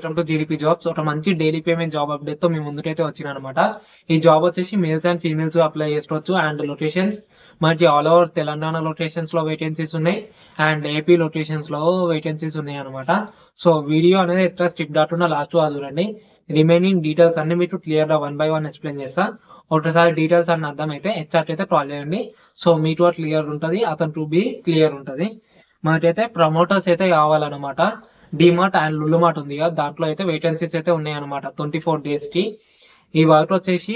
Welcome to GDP jobs. ఒక మంచి daily payment job update తో మీ ముందుకైతే వచ్చిననమాట. ఈ జాబ్ వచ్చేసి మేల్స్ అండ్ ఫీమేల్స్ అప్లై చేసుకోవచ్చు. అండ్ లొకేషన్స్ మనకి ఆల్ ఓవర్ తెలంగాణ లొకేషన్స్ లో వేకెన్సీస్ ఉన్నాయి అండ్ ఏపీ లొకేషన్స్ లో వేకెన్సీస్ ఉన్నాయి అనమాట. సో వీడియో అనేది ఎట్లా స్టిప్ డాట్ లాస్ట్ వరకు చూడండి. రిమైనింగ్ డీటెయిల్స్ అన్ని మీకు క్లియర్ గా 1 by 1 ఎక్స్ప్లెయిన్ చేస్తా. ఒకసారి డీటెయిల్స్ అన్ని అర్థం అయితే హెచ్ఆర్ట్ అయితే కాల్ చేయండి. సో మీ టు క్లియర్ ఉంటుంది, అతను టు బి క్లియర్ ఉంటుంది. మనకైతే ప్రమోటర్స్ అయితే కావాలన్నమాట. డిమార్ట్ అండ్ లులు మార్ట్ ఉంది కదా, దాంట్లో అయితే వేకెన్సీస్ అయితే ఉన్నాయన్నమాట 24 days కి. ఈ వర్క్ వచ్చేసి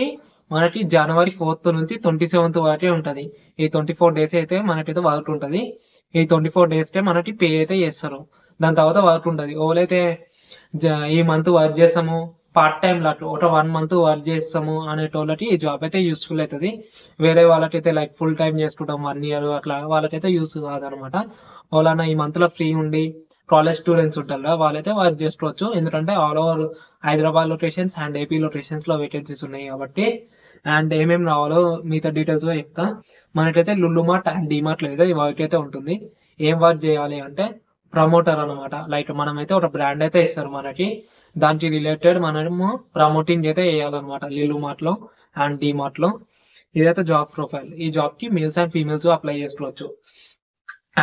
మనకి జనవరి 4th నుంచి 27th వరకే ఉంటది. ఈ 24 days అయితే మనకైతే వర్క్ ఉంటది. ఈ 24 days కే మనకి పే అయితే చేస్తారు. దాని తర్వాత వర్క్ ఉంటది. ఓవైతే ఈ మంత్ వర్క్ చేస్తాము, పార్ట్ టైం లాట్ ఒక 1 month వర్క్ చేస్తాము అనేటోళ్ళకి ఈ జాబ్ అయితే యూస్ఫుల్ అవుతుంది. వేరే వాళ్ళకైతే లైక్ ఫుల్ టైం చేసుకుంటాం 1 year అట్లా వాళ్ళకైతే యూస్ కాదనమాట. వాళ్ళ ఈ మంత్ లో ఫ్రీ ఉండి కాలేజ్ స్టూడెంట్స్ ఉంటారు కదా, వాళ్ళైతే వర్క్ చేసుకోవచ్చు. ఎందుకంటే all over Hyderabad locations and AP locations లో వేకెన్సీస్ ఉన్నాయి కాబట్టి. అండ్ ఏమేమి రావాలో మిగతా డీటెయిల్స్ గా చెప్తా. మనకైతే లులు మార్ట్ అండ్ డిమార్ట్ లో అయితే ఈ వర్క్ అయితే ఉంటుంది. ఏం వర్క్ చేయాలి అంటే ప్రమోటర్ అనమాట. లైక్ మనమైతే ఒక బ్రాండ్ అయితే ఇస్తారు మనకి, దానికి రిలేటెడ్ మనము ప్రమోటింగ్ అయితే వేయాలన్నమాట లులు మార్ట్ లో అండ్ డిమార్ట్ లో. ఇదైతే జాబ్ ప్రొఫైల్. ఈ జాబ్ కి మేల్స్ అండ్ ఫీమేల్స్ అప్లై చేసుకోవచ్చు.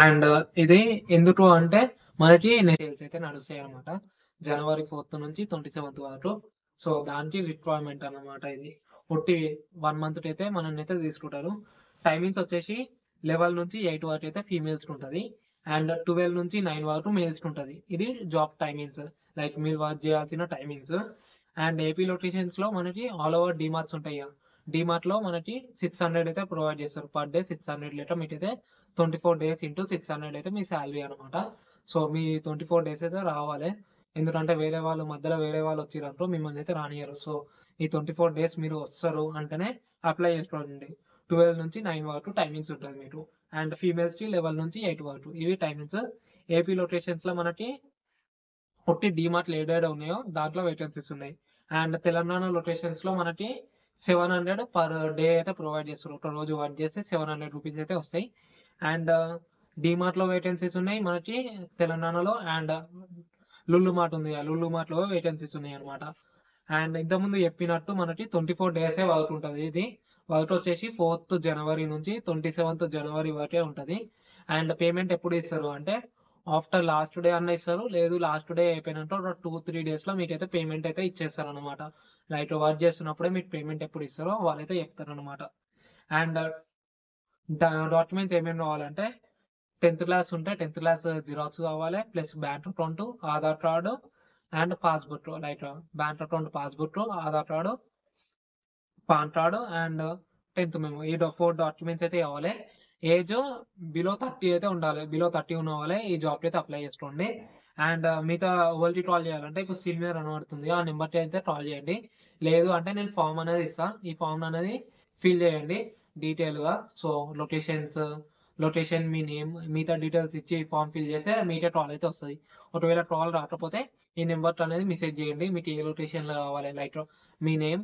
అండ్ ఇది ఎందుకు అంటే మనకి సేల్స్ అయితే నడుస్తాయి అనమాట జనవరి 4th నుంచి 27th వరకు. సో దానికి రిక్వైర్మెంట్ అనమాట ఇది. ఒట్టి 1 month అయితే మనల్ని అయితే తీసుకుంటారు. టైమింగ్స్ వచ్చేసి 11 నుంచి 8 వరకు అయితే ఫీమేల్స్ ఉంటుంది అండ్ 12 నుంచి 9 వరకు మేల్స్ ఉంటుంది. ఇది జాబ్ టైమింగ్స్, లైక్ మీరు వర్క్ చేయాల్సిన టైమింగ్స్. అండ్ ఏపీ లొకేషన్స్ లో మనకి ఆల్ ఓవర్ డిమార్ట్స్ ఉంటాయి. డిమార్ట్ లో మనకి 600 అయితే ప్రొవైడ్ చేస్తారు పర్ డే. 600 లీటర్ మీకు అయితే 24 days ఇంటూ 600 అయితే మీ శాలరీ అనమాట. సో మీ 24 days అయితే రావాలి. ఎందుకంటే మధ్యలో వేరే వాళ్ళు వచ్చిరంటూ మిమ్మల్ని అయితే రానియరు. సో ఈ 24 days మీరు వస్తారు అంటేనే అప్లై చేసుకోండి. 12 నుంచి 9 వరకు టైమింగ్స్ ఉంటుంది మీకు. అండ్ ఫీమేల్స్ కి 11 నుంచి 8 వరకు ఇవి టైమింగ్స్. ఏపీ లొకేషన్స్ లో మనకి ఒట్టి డిమార్ట్లు ఏడాడు ఉన్నాయో దాంట్లో వేకెన్సీస్ ఉన్నాయి. అండ్ తెలంగాణ లొకేషన్స్ లో మనకి 700 పర్ డే అయితే ప్రొవైడ్ చేస్తారు. ఒక రోజు వర్క్ చేస్తే 700 రూపీస్ అయితే వస్తాయి. అండ్ డిమార్ట్ లో వేకెన్సీస్ ఉన్నాయి మనకి తెలంగాణలో. అండ్ లులు మార్ట్ ఉంది, లులు మార్ట్ లో వేకెన్సీస్ ఉన్నాయి అనమాట. అండ్ ఇంతకుముందు చెప్పినట్టు మనకి 24 days వర్క్ ఉంటుంది. ఇది వర్క్ వచ్చేసి 4th January నుంచి 27th January వరకే ఉంటుంది. అండ్ పేమెంట్ ఎప్పుడు ఇస్తారు అంటే ఆఫ్టర్ లాస్ట్ డే అన్న ఇస్తారు, లేదు లాస్ట్ డే అయిపోయినట్టు ఒక 2-3 days లో మీకైతే పేమెంట్ అయితే ఇచ్చేస్తారు అనమాట. లైట్ వర్క్ చేస్తున్నప్పుడే మీకు పేమెంట్ ఎప్పుడు ఇస్తారో వాళ్ళైతే చెప్తారు అనమాట. అండ్ డాక్యుమెంట్స్ ఏమేమి కావాలంటే 10th క్లాస్ ఉంటే 10th క్లాస్ జిరాక్స్ కావాలి, plus bank account, Aadhaar card and passbook. Like bank account, passbook, Aadhaar card, pan card and 10th memo. ఈ 4 డాక్యుమెంట్స్ అయితే కావాలి. ఏజ్ బిలో 30 అయితే ఉండాలి. బిలో 30 ఉన్న వాళ్ళే ఈ జాబ్ అయితే అప్లై చేసుకోండి. అండ్ మిగతా ఎవరికి కాల్ చేయాలంటే ఇప్పుడు స్క్రీన్ మీద కనబడుతుంది ఆ నెంబర్కి అయితే కాల్ చేయండి. లేదు అంటే నేను ఫామ్ అనేది ఇస్తా, ఈ ఫామ్ అనేది ఫిల్ చేయండి డీటెయిల్ గా. సో లొకేషన్, మీ నేమ్, మిగతా డీటెయిల్స్ ఇచ్చి ఫామ్ ఫిల్ చేస్తే మీకే కాల్ అయితే వస్తుంది. ఒకవేళ కాల్ రాకపోతే ఈ నెంబర్ అనేది మెసేజ్ చేయండి మీకు ఏ లొకేషన్ లో కావాలి. Like me name,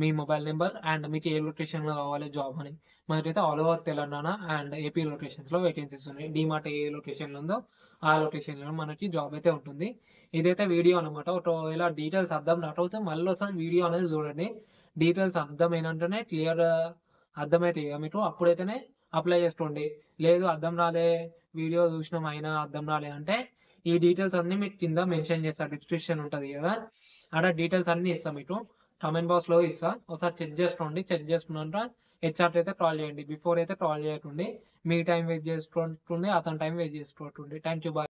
me mobile number and మీకు ఏ లొకేషన్ లో కావాలి జాబ్ అని. మనకైతే all over Telangana and AP locations లో వేకెన్సీస్ ఉన్నాయి. డిమార్ట్ ఏ లొకేషన్ లో ఉందో ఆ లొకేషన్ లో మనకి జాబ్ అయితే ఉంటుంది. ఇదైతే వీడియో అనమాట. ఒకవేళ డీటెయిల్స్ అర్థం రాకపోతే మళ్ళీ ఒకసారి వీడియో అనేది చూడండి. డీటెయిల్స్ అర్థమైనంటేనే క్లియర్ అర్థమైతే మీకు, అప్పుడైతేనే అప్లై చేసుకోండి. లేదు అర్థం రాలే, వీడియో చూసినాం అయినా అర్థం రాలే అంటే ఈ డీటెయిల్స్ అన్ని మీకు కింద మెన్షన్ చేస్తా, డిస్క్రిప్షన్ ఉంటుంది కదా, అక్కడ డీటెయిల్స్ అన్ని ఇస్తా మీకు. కామెంట్ బాక్స్ లో ఇస్తా, ఒకసారి చెక్ చేసుకోండి. చెక్ చేసుకున్నాక హెచ్ఆర్ అయితే కాల్ చేయండి. బిఫోర్ అయితే కాల్ చేయకండి. మీ టైం వేస్ట్ చేసుకోండి, అతని టైం వేస్ట్ చేసుకోండి. Thank you, bye.